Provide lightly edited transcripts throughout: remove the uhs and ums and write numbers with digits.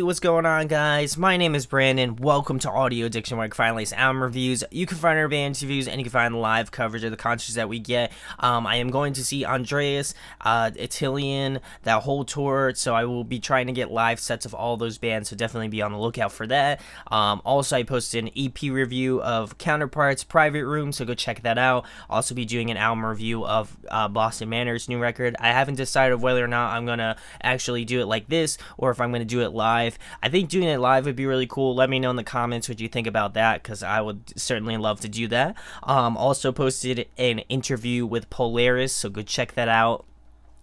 what's going on, guys? My name is Brandon. Welcome to Audio Addiction, where I can find latest album reviews. You can find our band interviews, and you can find live coverage of the concerts that we get. I am going to see Andreas, Italian, that whole tour, so I will be trying to get live sets of all those bands, so definitely be on the lookout for that. Also, I posted an EP review of Counterparts, Private Room, so go check that out. Also be doing an album review of Boston Manor's new record. I haven't decided whether or not I'm going to actually do it like this, or if I'm going to do it live. I think doing it live would be really cool. Let me know in the comments what you think about that, because I would certainly love to do that. Also posted an interview with Polaris, so go check that out.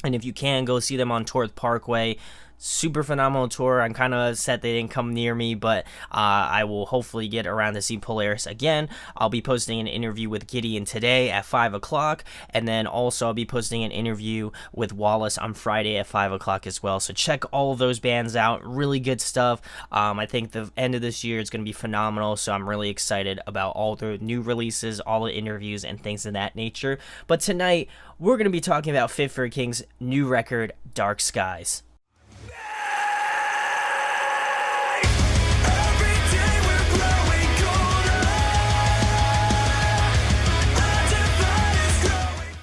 And if you can, go see them on Torth Parkway. Super phenomenal tour. I'm kind of upset they didn't come near me, but I will hopefully get around to see Polaris again. I'll be posting an interview with Gideon today at 5 o'clock, and then also I'll be posting an interview with Wallace on Friday at 5 o'clock as well. So check all of those bands out. Really good stuff. I think the end of this year is going to be phenomenal, so I'm really excited about all the new releases, all the interviews, and things of that nature. But tonight, we're going to be talking about Fit for a King's new record, Dark Skies.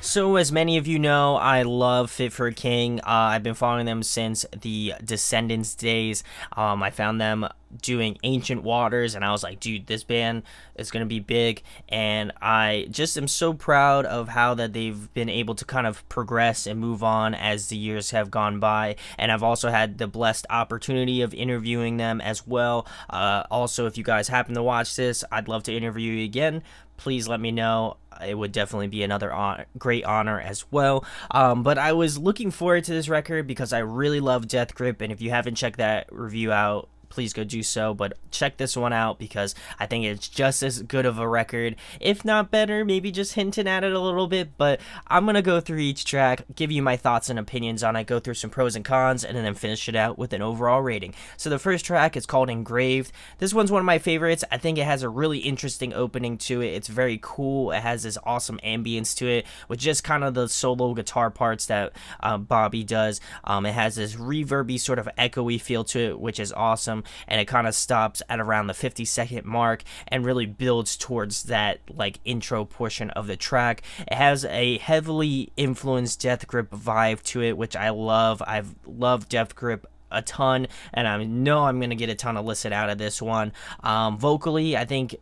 So as many of you know, I love Fit for a King. I've been following them since the Descendants days. I found them doing Ancient Waters, and I was like, dude, this band is going to be big. And I just am so proud of how that they've been able to kind of progress and move on as the years have gone by. And I've also had the blessed opportunity of interviewing them as well. Also, if you guys happen to watch this, I'd love to interview you again. Please let me know. It would definitely be another great honor as well. But I was looking forward to this record because I really love Death Grip, and if you haven't checked that review out, please go do so. But check this one out because I think it's just as good of a record, if not better, maybe just hinting at it a little bit. But I'm going to go through each track, give you my thoughts and opinions on it, go through some pros and cons, and then finish it out with an overall rating. So the first track is called Engraved. This one's one of my favorites. I think it has a really interesting opening to it. It's very cool. It has this awesome ambience to it with just kind of the solo guitar parts that Bobby does. It has this reverby sort of echoey feel to it, which is awesome. And it kind of stops at around the 50-second mark and really builds towards that like intro portion of the track. It has a heavily influenced Death Grip vibe to it, which I love. I've loved Death Grip a ton, and I know I'm gonna get a ton of listen out of this one. Vocally, I think,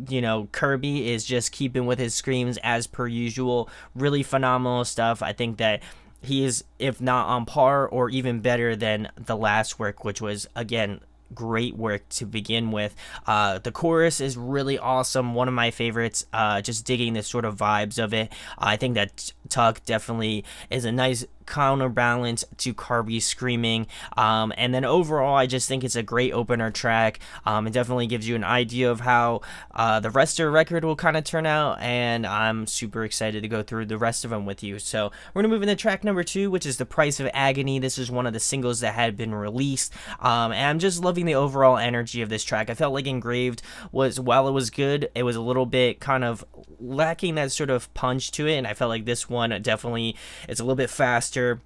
you know, Kirby is just keeping with his screams as per usual. Really phenomenal stuff. I think that he is, if not on par or even better than the last work, which was, again, great work to begin with. The chorus is really awesome, one of my favorites. Just digging the sort of vibes of it. I think that Tuck definitely is a nice counterbalance to Kirby's screaming, and then overall I just think it's a great opener track. It definitely gives you an idea of how the rest of the record will kind of turn out, and I'm super excited to go through the rest of them with you. So we're gonna move into track number 2, which is The Price of Agony. This is one of the singles that had been released, and I'm just loving the overall energy of this track. I felt like Engraved was, while it was good, it was a little bit kind of lacking that sort of punch to it, and I felt like this one definitely, it's a little bit faster,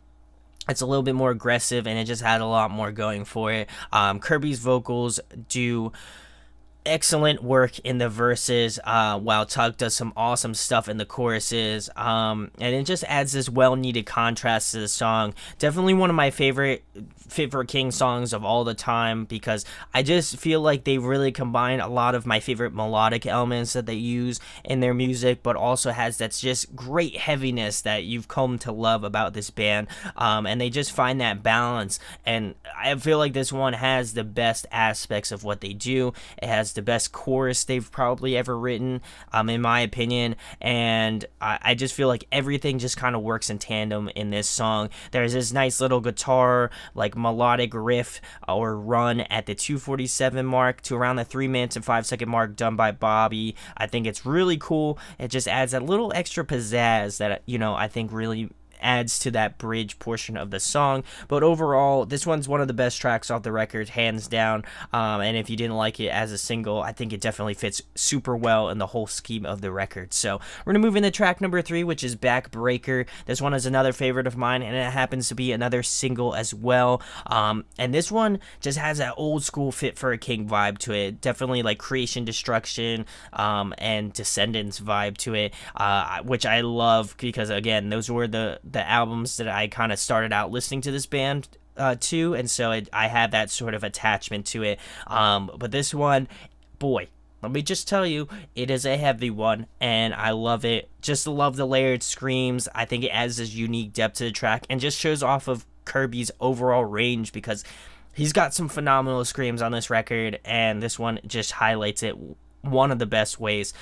it's a little bit more aggressive, and it just had a lot more going for it. Kirby's vocals do excellent work in the verses, while Tug does some awesome stuff in the choruses, and it just adds this well-needed contrast to the song. Definitely one of my favorite Fit for a King songs of all the time, because I just feel like they really combine a lot of my favorite melodic elements that they use in their music, but also has that's just great heaviness that you've come to love about this band, and they just find that balance, and I feel like this one has the best aspects of what they do. It has the best chorus they've probably ever written, in my opinion, and I just feel like everything just kind of works in tandem in this song. There's this nice little guitar like melodic riff or run at the 2:47 mark to around the 3 minutes and 5-second mark done by Bobby. I think it's really cool. It just adds that little extra pizzazz that, you know, I think really adds to that bridge portion of the song. But overall, this one's one of the best tracks off the record, hands down. And if you didn't like it as a single, I think it definitely fits super well in the whole scheme of the record. So we're gonna move into track number 3, which is Backbreaker. This one is another favorite of mine, and it happens to be another single as well. And this one just has that old school Fit for a King vibe to it. Definitely like Creation Destruction and Descendants vibe to it, which I love because, again, those were the albums that I kind of started out listening to this band too, and so I have that sort of attachment to it. But this one, boy, let me just tell you, it is a heavy one, and I love it. Just love the layered screams. I think it adds this unique depth to the track and just shows off of Kirby's overall range, because he's got some phenomenal screams on this record, and this one just highlights it one of the best ways.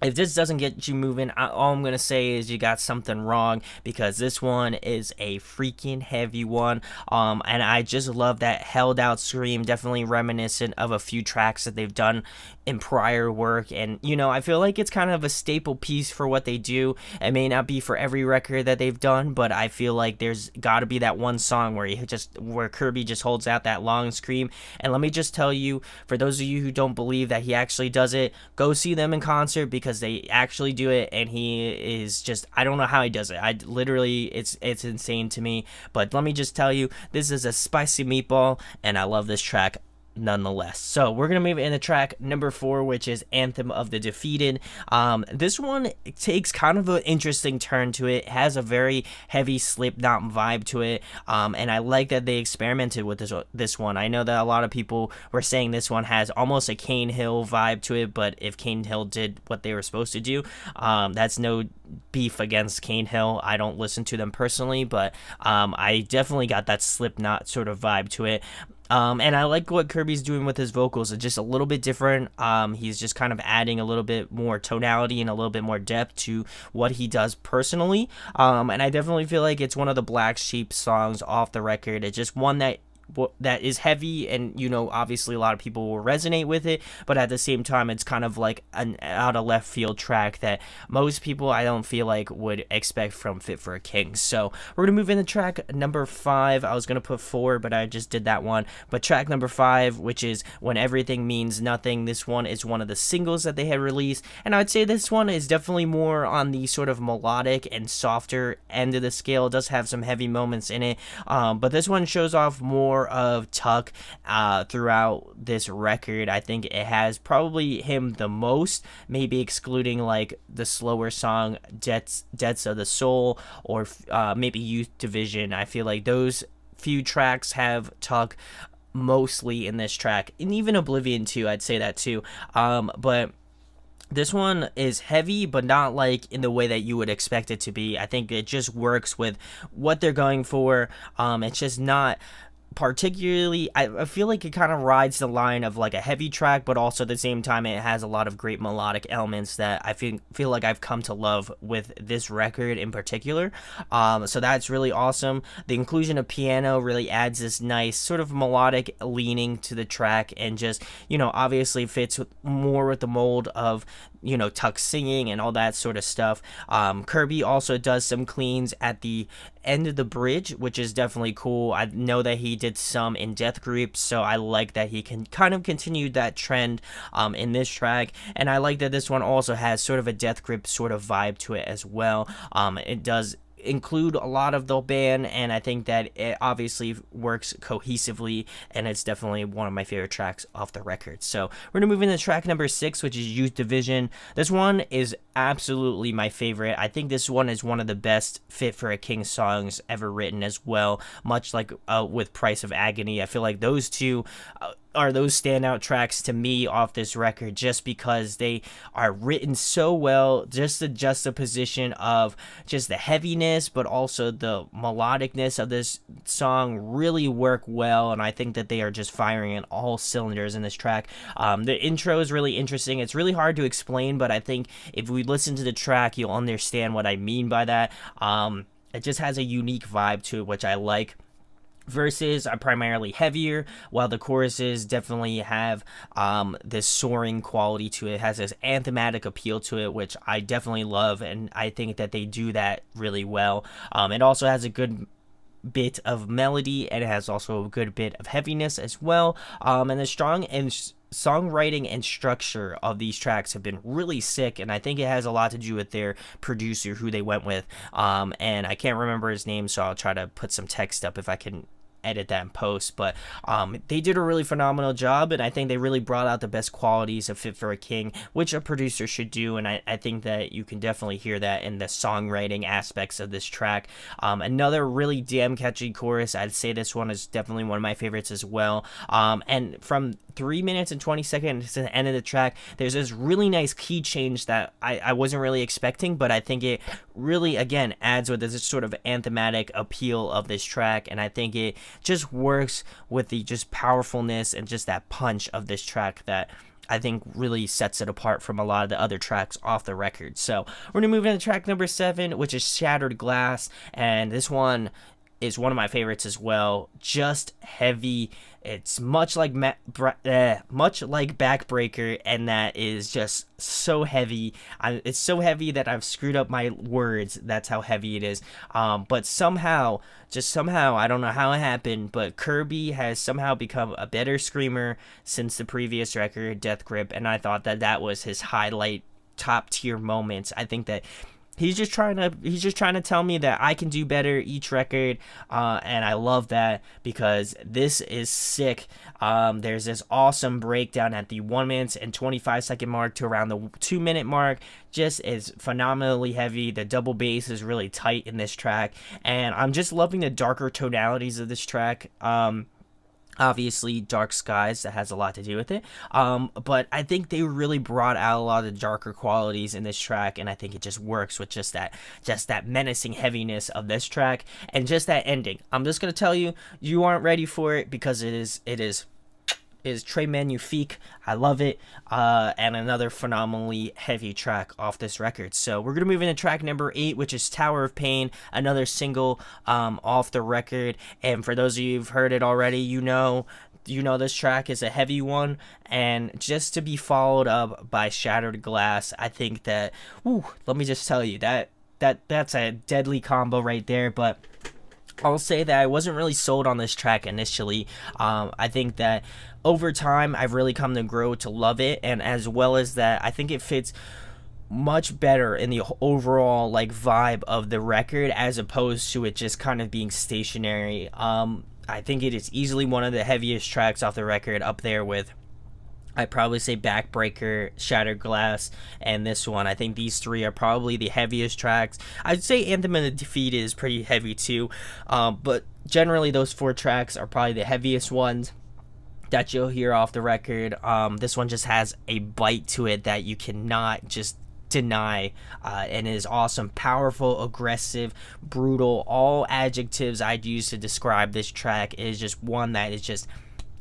If this doesn't get you moving, all I'm going to say is you got something wrong, because this one is a freaking heavy one. And I just love that held out scream, definitely reminiscent of a few tracks that they've done in prior work. And, you know, I feel like it's kind of a staple piece for what they do. It may not be for every record that they've done, but I feel like there's got to be that one song where Kirby just holds out that long scream. And let me just tell you, for those of you who don't believe that he actually does it, go see them in concert, because they actually do it, and he is just, I don't know how he does it. I literally, it's insane to me. But let me just tell you, this is a spicy meatball, and I love this track nonetheless. So we're gonna move into track number 4, which is Anthem of the Defeated. This one takes kind of an interesting turn to it. It has a very heavy Slipknot vibe to it, and I like that they experimented with this one. I know that a lot of people were saying this one has almost a Cane Hill vibe to it, but if Cane Hill did what they were supposed to do, that's no beef against Cane Hill. I don't listen to them personally, but I definitely got that Slipknot sort of vibe to it. And I like what Kirby's doing with his vocals. It's just a little bit different. He's just kind of adding a little bit more tonality and a little bit more depth to what he does personally. And I definitely feel like it's one of the Black Sheep songs off the record. It's just one that is heavy, and, you know, obviously a lot of people will resonate with it, but at the same time, it's kind of like an out of left field track that most people, I don't feel like, would expect from Fit for a King. So we're gonna move into track number 5. I was gonna put 4, but I just did that one. But track number 5, which is When Everything Means Nothing. This one is one of the singles that they had released, and I would say this one is definitely more on the sort of melodic and softer end of the scale. It does have some heavy moments in it, but this one shows off more of Tuck throughout this record. I think it has probably him the most, maybe excluding like the slower song Debts of the Soul, or maybe Youth Division. I feel like those few tracks have Tuck mostly in this track, and even Oblivion too, I'd say that too. But this one is heavy, but not like in the way that you would expect it to be. I think it just works with what they're going for. It's just not particularly, I feel like it kind of rides the line of like a heavy track, but also at the same time it has a lot of great melodic elements that I feel like I've come to love with this record in particular. So that's really awesome. The inclusion of piano really adds this nice sort of melodic leaning to the track, and just, you know, obviously fits more with the mold of, you know, Tuck singing and all that sort of stuff. Kirby also does some cleans at the end of the bridge, which is definitely cool. I know that he did some in Death Groups, so I like that he can kind of continue that trend in this track. And I like that this one also has sort of a Death Grip sort of vibe to it as well. It does include a lot of the band, and I think that it obviously works cohesively, and it's definitely one of my favorite tracks off the record. So we're gonna move into track number 6, which is Youth Division. This one is absolutely my favorite. I think this one is one of the best Fit for a King songs ever written as well, much like with Price of Agony. I feel like those two are those standout tracks to me off this record, just because they are written so well. Just the juxtaposition of just the heaviness but also the melodicness of this song really work well, and I think that they are just firing on all cylinders in this track. The intro is really interesting. It's really hard to explain, but I think if we listen to the track, you'll understand what I mean by that. It just has a unique vibe to it, which I like. Verses are primarily heavier, while the choruses definitely have this soaring quality to it. It has this anthematic appeal to it, which I definitely love, and I think that they do that really well. It also has a good bit of melody, and it has also a good bit of heaviness as well. And the strong and songwriting and structure of these tracks have been really sick, and I think it has a lot to do with their producer who they went with. And I can't remember his name, so I'll try to put some text up if I can edit that in post, but they did a really phenomenal job, and I think they really brought out the best qualities of Fit for a King, which a producer should do, and I think that you can definitely hear that in the songwriting aspects of this track. Another really damn catchy chorus. I'd say this one is definitely one of my favorites as well. And from 3 minutes and 20 seconds to the end of the track, there's this really nice key change that I wasn't really expecting, but I think it really, again, adds with this sort of anthematic appeal of this track, and I think it just works with the just powerfulness and just that punch of this track that I think really sets it apart from a lot of the other tracks off the record. So we're going to move into track number 7, which is Shattered Glass, and this one is one of my favorites as well. Just heavy. It's much like Backbreaker, and that is just so heavy. It's so heavy that I've screwed up my words. That's how heavy it is. But somehow, I don't know how it happened, but Kirby has somehow become a better screamer since the previous record, Death Grip, and I thought that was his highlight, top tier moments. I think that he's just trying to tell me that I can do better each record, and I love that because this is sick. There's this awesome breakdown at the 1 minute and 25 second mark to around the 2 minute mark. Just is phenomenally heavy. The double bass is really tight in this track, and I'm just loving the darker tonalities of this track. Obviously, Dark Skies, that has a lot to do with it. But I think they really brought out a lot of the darker qualities in this track, and I think it just works with just that menacing heaviness of this track and just that ending. I'm just gonna tell you, you aren't ready for it because it is Très Magnifique. I love it, and another phenomenally heavy track off this record. So we're gonna move into track number 8, which is Tower of Pain, another single off the record. And for those of you who've heard it already, you know this track is a heavy one, and just to be followed up by Shattered Glass, I think that, let me just tell you that's a deadly combo right there. But I'll say that I wasn't really sold on this track initially. I think that over time I've really come to grow to love it, and as well as that, I think it fits much better in the overall vibe of the record as opposed to it just kind of being stationary. I think it is easily one of the heaviest tracks off the record, up there with, I'd probably say, Backbreaker, Shattered Glass, and this one. I think these three are probably the heaviest tracks. I'd say Anthem of the Defeat is pretty heavy too, but generally those 4 tracks are probably the heaviest ones that you'll hear off the record. This one just has a bite to it that you cannot just deny, and is awesome. Powerful, aggressive, brutal, all adjectives I'd use to describe this track. Is just one that is just,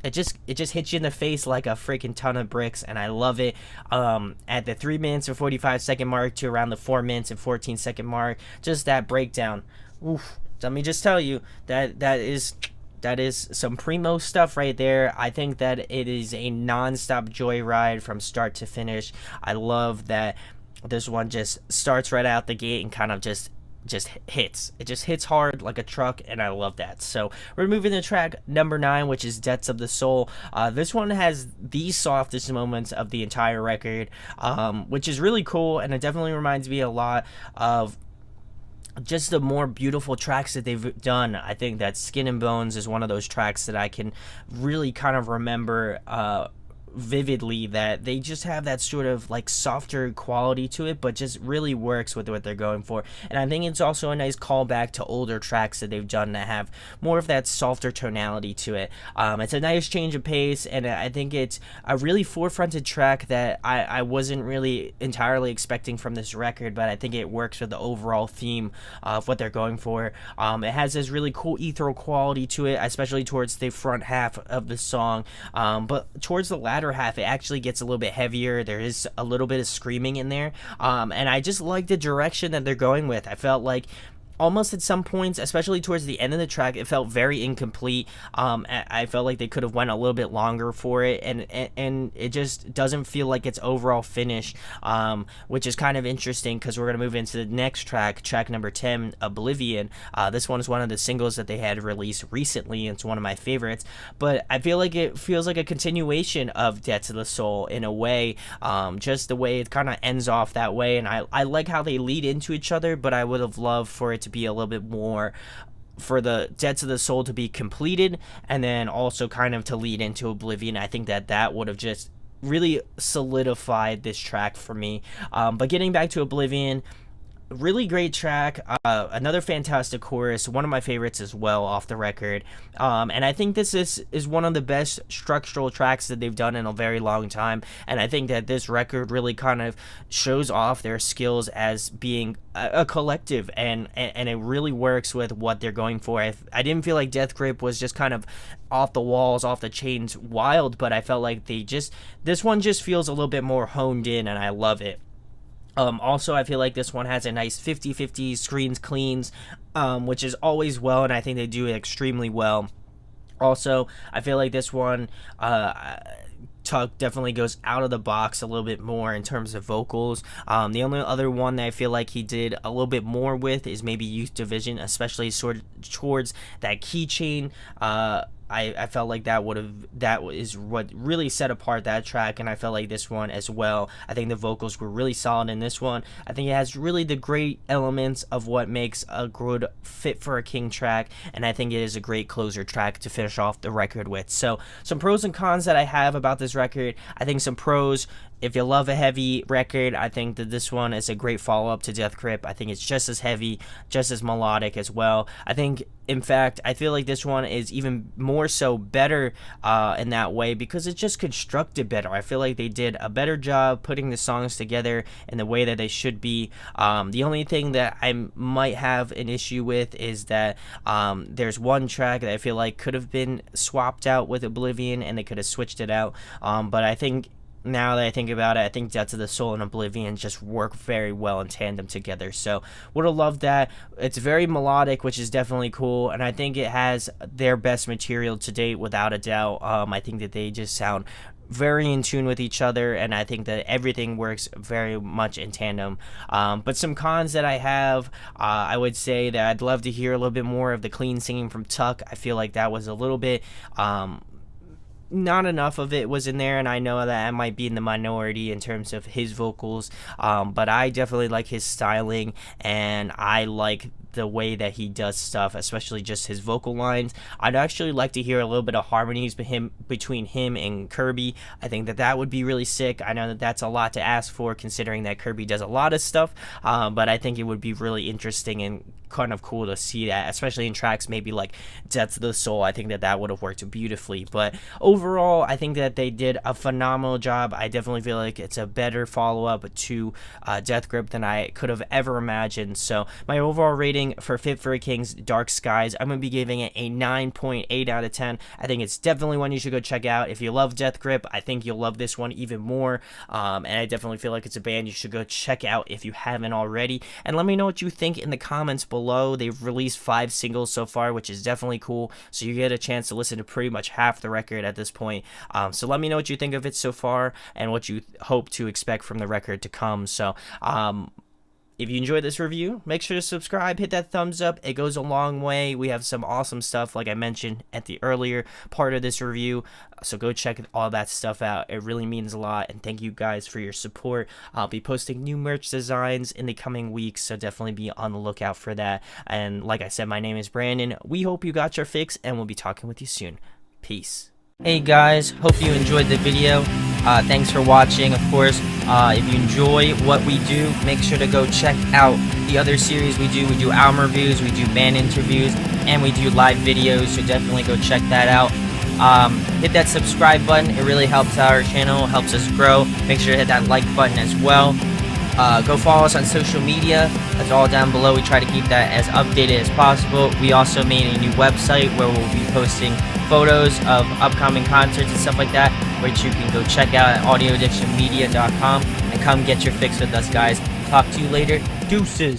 it just hits you in the face like a freaking ton of bricks, and I love it. At the 3 minutes and 45 second mark to around the 4 minutes and 14 second mark, just that breakdown. Oof. Let me just tell you that is some primo stuff right there. I think that it is a non-stop joyride from start to finish. I love that this one just starts right out the gate and kind of just hits. It just hits hard like a truck, and I love that. So we're moving to track number 9, which is Debts of the Soul. This one has the softest moments of the entire record, which is really cool, and it definitely reminds me a lot of just the more beautiful tracks that they've done. I think that Skin and Bones is one of those tracks that I can really kind of remember vividly, that they just have that sort of softer quality to it, but just really works with what they're going for. And I think it's also a nice callback to older tracks that they've done that have more of that softer tonality to it. It's a nice change of pace, and I think it's a really forefronted track that I wasn't really entirely expecting from this record, but I think it works with the overall theme of what they're going for. It has this really cool ethereal quality to it, especially towards the front half of the song, but towards the latter half it actually gets a little bit heavier. There is a little bit of screaming in there, and I just like the direction that they're going with. I felt like almost at some points, especially towards the end of the track, it felt very incomplete. I felt like they could have went a little bit longer for it, and it just doesn't feel like its overall finish, which is kind of interesting because we're gonna move into the next track, track number 10, Oblivion. This one is one of the singles that they had released recently. It's one of my favorites, but I feel like it feels like a continuation of Debts of the Soul in a way, just the way it kind of ends off that way, and I like how they lead into each other, but I would have loved for it to be a little bit more, for the Debts of the Soul to be completed and then also kind of to lead into Oblivion. I think that would have just really solidified this track for me. But getting back to Oblivion, really great track, another fantastic chorus, one of my favorites as well off the record, and I think this is one of the best structural tracks that they've done in a very long time, and I think that this record really kind of shows off their skills as being a collective, and it really works with what they're going for. I didn't feel like Death Grip was just kind of off the walls, off the chains wild, but I felt like this one just feels a little bit more honed in, and I love it. Also, I feel like this one has a nice 50-50 screens cleans, which is always well, and I think they do it extremely well. Also, I feel like this one, Tuck definitely goes out of the box a little bit more in terms of vocals. The only other one that I feel like he did a little bit more with is maybe Youth Division, especially sort of towards that keychain. I felt like that is what really set apart that track, and I felt like this one as well. I think the vocals were really solid in this one. I think it has really the great elements of what makes a good Fit for a King track, and I think it is a great closer track to finish off the record with. So some pros and cons that I have about this record. I think some pros: if you love a heavy record, I think that this one is a great follow-up to Death Grip. I think it's just as heavy, just as melodic as well. I think, in fact, I feel like this one is even more so better in that way because it's just constructed better. I feel like they did a better job putting the songs together in the way that they should be. The only thing that I might have an issue with is that there's one track that I feel like could have been swapped out with Oblivion, and they could have switched it out. But I think, now that I think about it, I think Debts of the Soul and Oblivion just work very well in tandem together. So would have loved that. It's very melodic, which is definitely cool, and I think it has their best material to date without a doubt. I think that they just sound very in tune with each other, and I think that everything works very much in tandem. But some cons that I have, I would say that I'd love to hear a little bit more of the clean singing from Tuck. I feel like that was a little bit not enough of it was in there, and I know that I might be in the minority in terms of his vocals, but I definitely like his styling, and I like the way that he does stuff, especially just his vocal lines. I'd actually like to hear a little bit of harmonies between him and Kirby. I think that would be really sick. I know that that's a lot to ask for, considering that Kirby does a lot of stuff, but I think it would be really interesting and kind of cool to see that, especially in tracks maybe like Debts of the Soul. I think that would have worked beautifully. But overall, I think that they did a phenomenal job. I definitely feel like it's a better follow-up to Death Grip than I could have ever imagined. So my overall rating for Fit for a King's Dark Skies, I'm going to be giving it a 9.8 out of 10. I think it's definitely one you should go check out. If you love Death Grip, I think you'll love this one even more, and I definitely feel like it's a band you should go check out if you haven't already. And let me know what you think in the comments below. They've released 5 singles so far, which is definitely cool, so you get a chance to listen to pretty much half the record at this point. So let me know what you think of it so far and what you hope to expect from the record to come. So if you enjoyed this review, make sure to subscribe, hit that thumbs up. It goes a long way. We have some awesome stuff, like I mentioned at the earlier part of this review. So go check all that stuff out. It really means a lot, and thank you guys for your support. I'll be posting new merch designs in the coming weeks, so definitely be on the lookout for that. And like I said, my name is Brandon. We hope you got your fix, and we'll be talking with you soon. Peace. Hey guys, hope you enjoyed the video. Thanks for watching. Of course, if you enjoy what we do, make sure to go check out the other series we do. We do album reviews, we do band interviews, and we do live videos, so definitely go check that out. Hit that subscribe button. It really helps our channel, helps us grow. Make sure to hit that like button as well. Go follow us on social media. That's all down below. We try to keep that as updated as possible. We also made a new website where we'll be posting photos of upcoming concerts and stuff like that, which you can go check out at audioaddictionmedia.com, and come get your fix with us, guys. Talk to you later. Deuces.